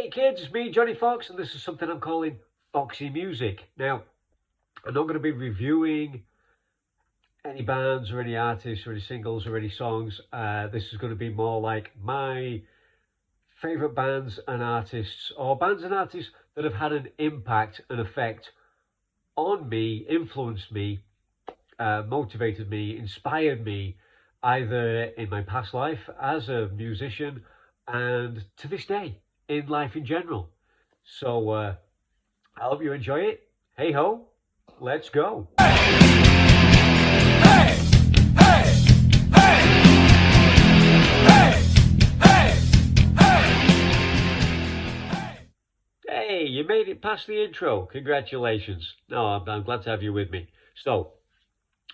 Hey kids, it's me, Johnny Fox, and this is something I'm calling Foxy Music. Now, I'm not going to be reviewing any bands or any artists or any singles or any songs. This is going to be more like my favorite bands and artists, or bands and artists that have had an impact, an effect on me, influenced me, motivated me, inspired me, either in my past life as a musician and to this day in life in general. So I hope you enjoy it. Hey ho, let's go. Hey, you made it past the intro. Congratulations. No, I'm glad to have you with me. So,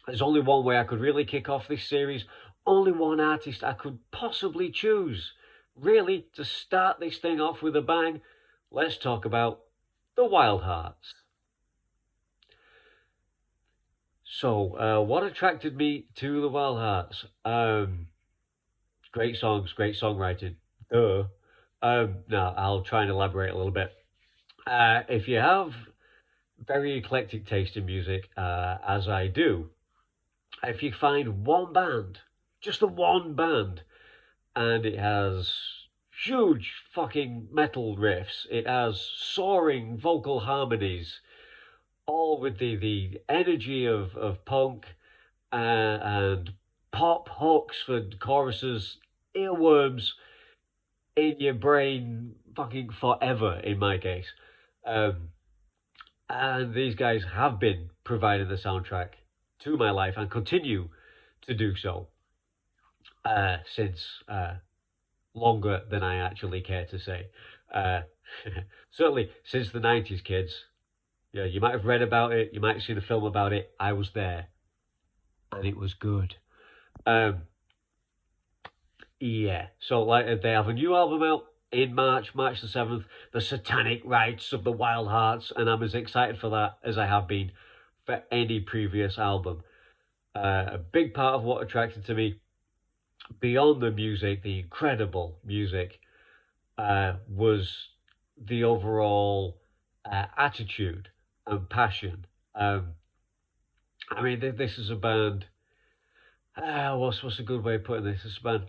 there's only one way I could really kick off this series, only one artist I could possibly choose, really, to start this thing off with a bang. Let's talk about the Wildhearts. So, what attracted me to the Wildhearts? Great songs, great songwriting. Duh. No, I'll try and elaborate a little bit. If you have very eclectic taste in music, as I do, if you find one band, just the one band, and it has huge fucking metal riffs, it has soaring vocal harmonies, all with the energy of punk and pop hooks for choruses, earworms in your brain fucking forever, in my case. Um, and these guys have been providing the soundtrack to my life and continue to do so since longer than I actually care to say. Uh, certainly since the 90s, kids. Yeah, you might have read about it, you might have seen a film about it. I was there, and it was good. Um, yeah, so like they have a new album out in March the 7th, The Satanic Rites of the Wild Hearts, and I'm as excited for that as I have been for any previous album. A big part of what attracted to me, beyond the music, the incredible music, was the overall attitude and passion. I mean, this is a band. What's a good way of putting this? This band.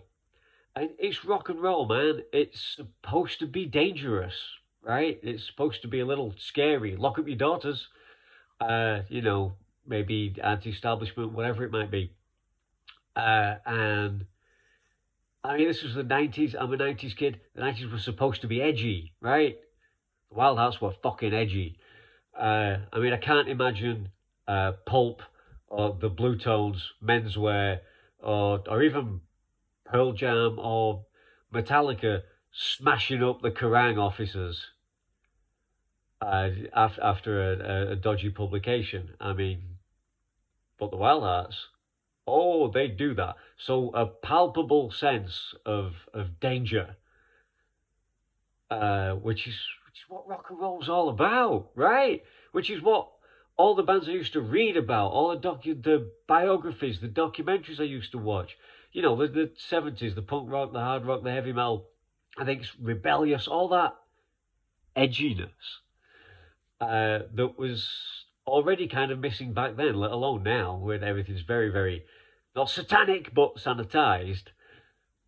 And it's rock and roll, man. It's supposed to be dangerous, right? It's supposed to be a little scary. Lock up your daughters. You know, maybe anti-establishment, whatever it might be. And I mean, this was the 90s. I'm a 90s kid. The 90s was supposed to be edgy, right? The Wild Hearts were fucking edgy. I mean, I can't imagine Pulp or the Blue Tones, Menswear, or even Pearl Jam or Metallica smashing up the Kerrang officers after a dodgy publication. I mean, but the Wild Hearts, oh, they do that. So a palpable sense of danger, which is what rock and roll's all about, right? Which is what all the bands I used to read about, all the biographies, the documentaries I used to watch. You know, the 70s, the punk rock, the hard rock, the heavy metal. I think it's rebellious, all that edginess that was already kind of missing back then, let alone now, when everything's very, very, not satanic, but sanitized.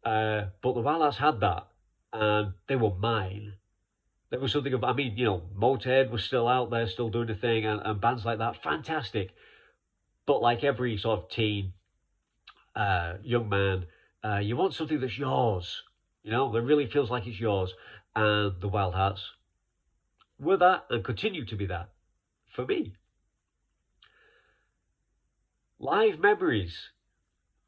But the Wildhearts had that, and they were mine. There was something about, I mean, you know, Motorhead was still out there, still doing the thing, and bands like that, fantastic. But like every sort of teen, young man, you want something that's yours, you know, that really feels like it's yours. And the Wildhearts were that and continue to be that for me. Live memories.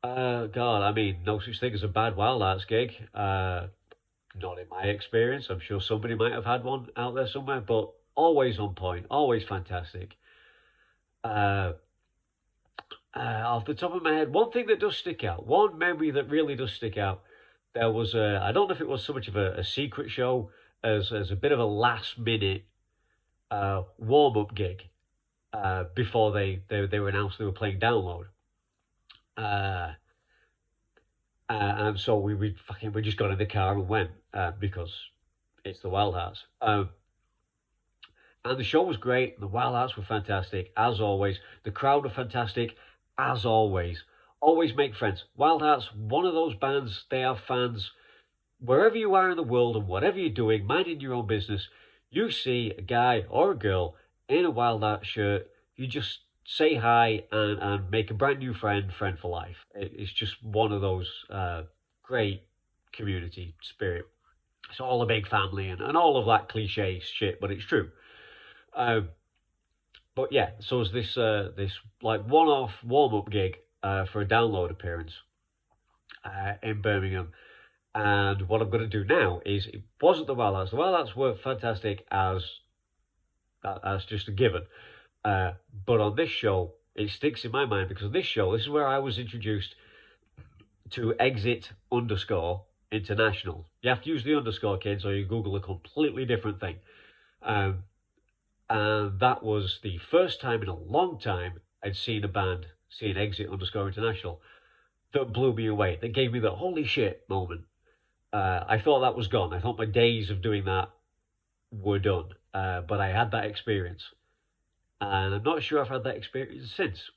God, I mean, no such thing as a bad Wildhearts gig. Not in my experience. I'm sure somebody might have had one out there somewhere, but always on point, always fantastic. Off the top of my head, one thing that does stick out, one memory that really does stick out, there was I don't know if it was so much of a secret show as a bit of a last minute warm-up gig before they were announced they were playing Download. And so we just got in the car and went because It's the Wildhearts. And the show was great. The Wildhearts were fantastic, as always. The crowd were fantastic, as always. Always make friends. Wildhearts, one of those bands, they have fans wherever you are in the world and whatever you're doing, minding your own business. You see a guy or a girl in a Wildhearts shirt, you just say hi and make a brand new friend for life. It's just one of those great community spirit. It's all a big family and all of that cliche shit, but it's true. Um, but yeah, so it's this like one-off warm-up gig for a download appearance in Birmingham. And what I'm going to do now is it wasn't the Wildhearts. The Wildhearts were fantastic as just a given. But on this show, it sticks in my mind because on this show, this is where I was introduced to exit underscore international. You have to use the underscore, kids, or you Google a completely different thing. Um, and that was the first time in a long time I'd seen a band, seen exit underscore international, that blew me away, that gave me the holy shit moment. I thought that was gone. I thought my days of doing that were done. But I had that experience. And I'm not sure I've had that experience since.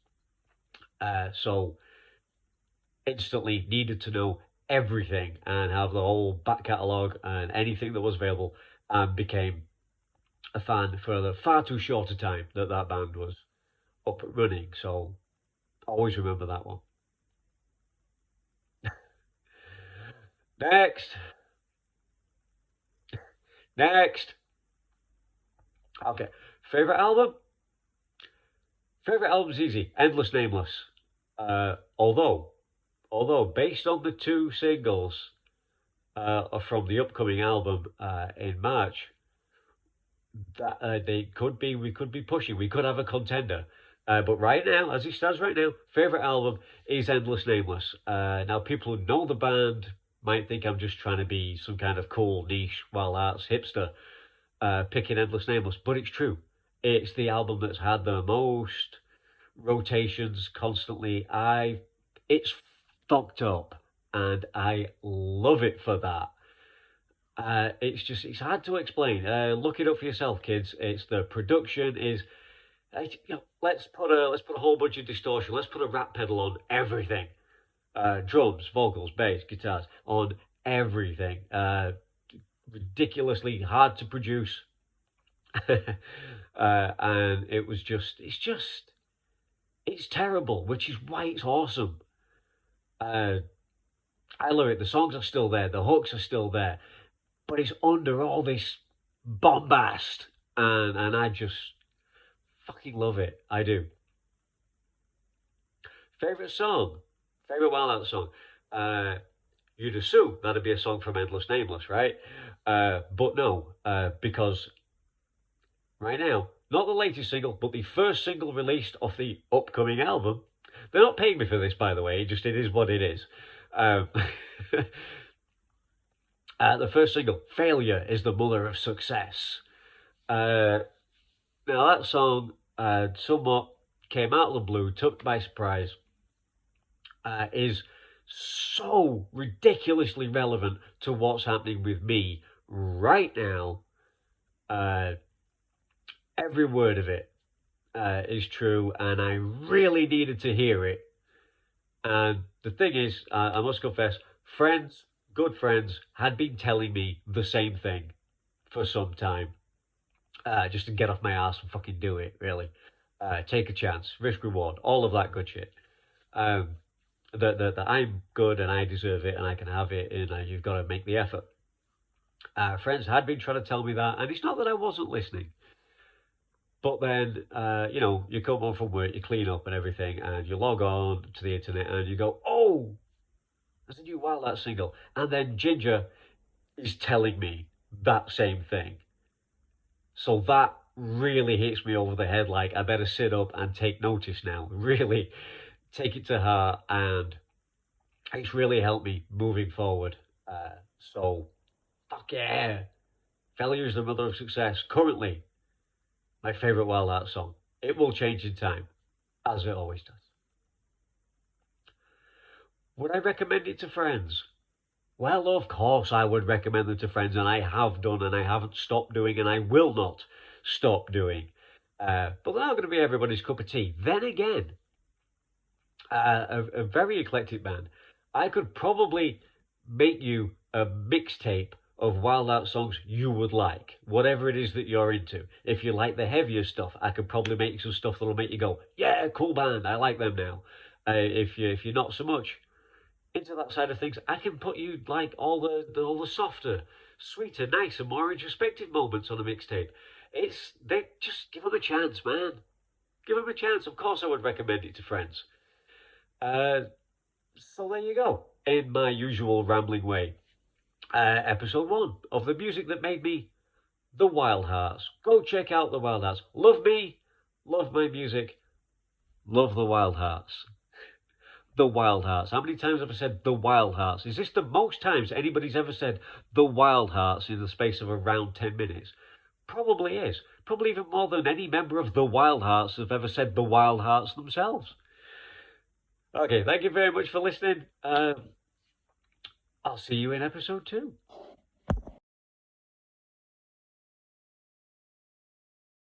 So instantly needed to know everything and have the whole back catalogue and anything that was available, and became a fan for the far too short a time that that band was up and running. So always remember that one. Next. Next. Okay. Favorite album? Favorite album's easy. Endless Nameless. Although based on the two singles from the upcoming album in March, that they could be we could be pushing. We could have a contender. But right now, as it stands right now, favorite album is Endless Nameless. Now people who know the band might think I'm just trying to be some kind of cool niche wild arts hipster picking Endless Nameless, but it's true. It's the album that's had the most rotations constantly. It's fucked up, and I love it for that. It's hard to explain. Look it up for yourself, kids. It's the production is, let's put a whole bunch of distortion. Let's put a rap pedal on everything. Drums, vocals, bass, guitars on everything. Ridiculously hard to produce. And it's terrible, which is why it's awesome. Uh, I love it. The songs are still there, the hooks are still there, but it's under all this bombast, and I just fucking love it. I do. Favorite song, favorite Wild Out song. You'd assume that'd be a song from Endless Nameless, right? But no, because right now, not the latest single, but the first single released off the upcoming album. They're not paying me for this, by the way. It is what it is. Um, the first single, "Failure is the Mother of Success." Uh, Now that song somewhat came out of the blue, took me by surprise. Is so ridiculously relevant to what's happening with me right now. Uh, every word of it is true, and I really needed to hear it. And the thing is, I must confess, friends, good friends, had been telling me the same thing for some time. Just to get off my ass and fucking do it, really. Take a chance, risk reward, all of that good shit. Um, that I'm good and I deserve it and I can have it, and you've got to make the effort. Friends had been trying to tell me that, and it's not that I wasn't listening. But then, you come home from work, you clean up and everything, and you log on to the internet and you go, oh, there's a new Wildlife single. And then Ginger is telling me that same thing. So that really hits me over the head, like, I better sit up and take notice now. Really take it to heart, and it's really helped me moving forward. So, fuck yeah. Failure is the mother of success. Currently, my favourite Wild Art song. It will change in time, as it always does. Would I recommend it to friends? Well, of course, I would recommend them to friends, and I have done, and I haven't stopped doing, and I will not stop doing. But they're not going to be everybody's cup of tea. Then again, a very eclectic band. I could probably make you a mixtape of Wild Out songs you would like, whatever it is that you're into. If you like the heavier stuff, I could probably make you some stuff that'll make you go, "Yeah, cool band, I like them now." If you're not so much into that side of things, I can put you like all the softer, sweeter, nicer, more introspective moments on a mixtape. They just give them a chance, man. Give them a chance. Of course, I would recommend it to friends. Uh, so there you go. In my usual rambling way, episode one of the music that made me the Wildhearts. Go check out the Wildhearts. Love me, love my music, love the Wildhearts. The Wildhearts. How many times have I said the Wildhearts? Is this the most times anybody's ever said the Wildhearts in the space of around 10 minutes? Probably is. Probably even more than any member of the Wildhearts have ever said the Wildhearts themselves. Okay, thank you very much for listening. I'll see you in episode two.